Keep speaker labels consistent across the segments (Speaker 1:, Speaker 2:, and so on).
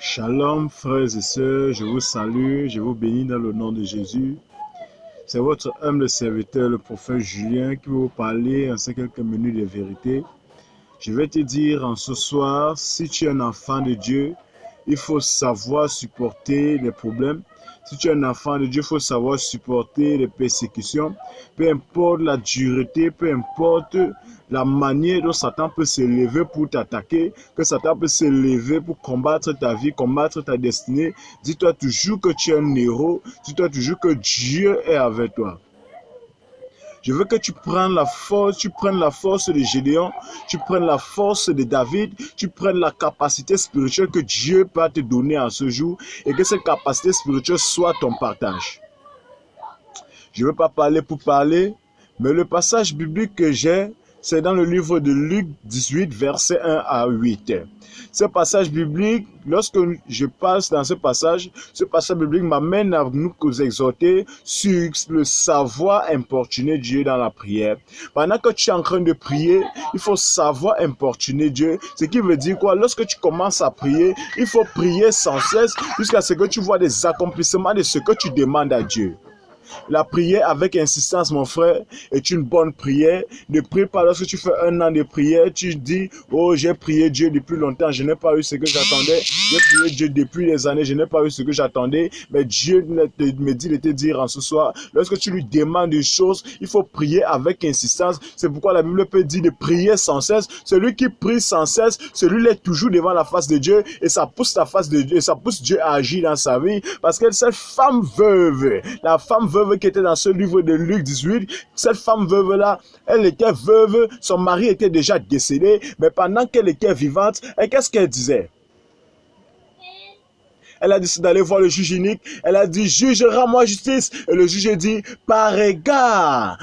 Speaker 1: Shalom frères et sœurs, je vous salue, je vous bénis dans le nom de Jésus. C'est votre humble serviteur, le prophète Julien, qui va vous parler en ces quelques minutes de vérité. Je vais te dire en ce soir, si tu es un enfant de Dieu, il faut savoir supporter les problèmes. Si tu es un enfant de Dieu, il faut savoir supporter les persécutions. Peu importe la dureté, peu importe la manière dont Satan peut se lever pour t'attaquer, que Satan peut se lever pour combattre ta vie, combattre ta destinée. Dis-toi toujours que tu es un héros. Dis-toi toujours que Dieu est avec toi. Je veux que tu prennes la force, de Gédéon, tu prennes la force de David, tu prennes la capacité spirituelle que Dieu va te donner en ce jour et que cette capacité spirituelle soit ton partage. Je ne veux pas parler pour parler, mais le passage biblique que j'ai, c'est dans le livre de Luc 18, versets 1 à 8. Ce passage biblique, lorsque je passe dans ce passage biblique m'amène à nous exhorter sur le savoir importuner Dieu dans la prière. Pendant que tu es en train de prier, il faut savoir importuner Dieu. Ce qui veut dire quoi? Lorsque tu commences à prier, il faut prier sans cesse jusqu'à ce que tu vois des accomplissements de ce que tu demandes à Dieu. La prière avec insistance, mon frère, est une bonne prière. Ne prie pas lorsque tu fais un an de prière. Tu dis, oh, j'ai prié Dieu depuis longtemps, je n'ai pas eu ce que j'attendais. J'ai prié Dieu depuis des années, je n'ai pas eu ce que j'attendais. Mais Dieu me dit de te dire en ce soir, lorsque tu lui demandes une chose, il faut prier avec insistance. C'est pourquoi la Bible peut dire de prier sans cesse. Celui qui prie sans cesse, celui-là est toujours devant la face de Dieu et ça pousse la face de Dieu, et ça pousse Dieu à agir dans sa vie. Parce que cette femme veuve, la femme veuve qui était dans ce livre de Luc 18, cette femme veuve-là, elle était veuve, son mari était déjà décédé, mais pendant qu'elle était vivante, qu'est-ce qu'elle disait? Elle a décidé d'aller voir le juge unique. Elle a dit, juge, rends-moi justice. Et le juge dit, par égard,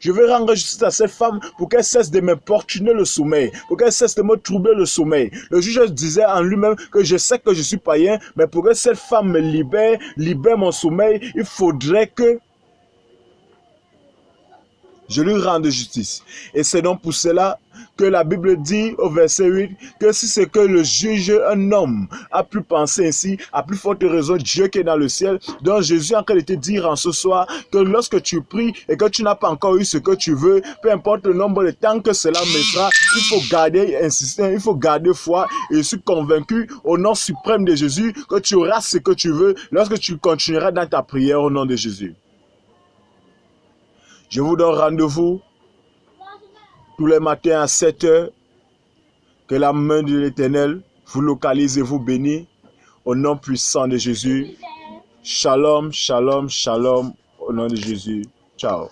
Speaker 1: je vais rendre justice à cette femme pour qu'elle cesse de m'importuner le sommeil, pour qu'elle cesse de me troubler le sommeil. Le juge disait en lui-même que je sais que je suis païen, mais pour que cette femme me libère mon sommeil, il faudrait que je lui rende justice. Et c'est donc pour cela que la Bible dit au verset 8 que si c'est que le juge, un homme, a pu penser ainsi, à plus forte raison Dieu qui est dans le ciel. Donc Jésus est en train de te dire en ce soir que lorsque tu pries et que tu n'as pas encore eu ce que tu veux, peu importe le nombre de temps que cela mettra, il faut garder insistant, il faut garder foi. Et je suis convaincu au nom suprême de Jésus que tu auras ce que tu veux lorsque tu continueras dans ta prière au nom de Jésus. Je vous donne rendez-vous tous les matins à 7 h. Que la main de l'Éternel vous localise et vous bénisse. Au nom puissant de Jésus. Shalom, shalom, shalom. Au nom de Jésus. Ciao.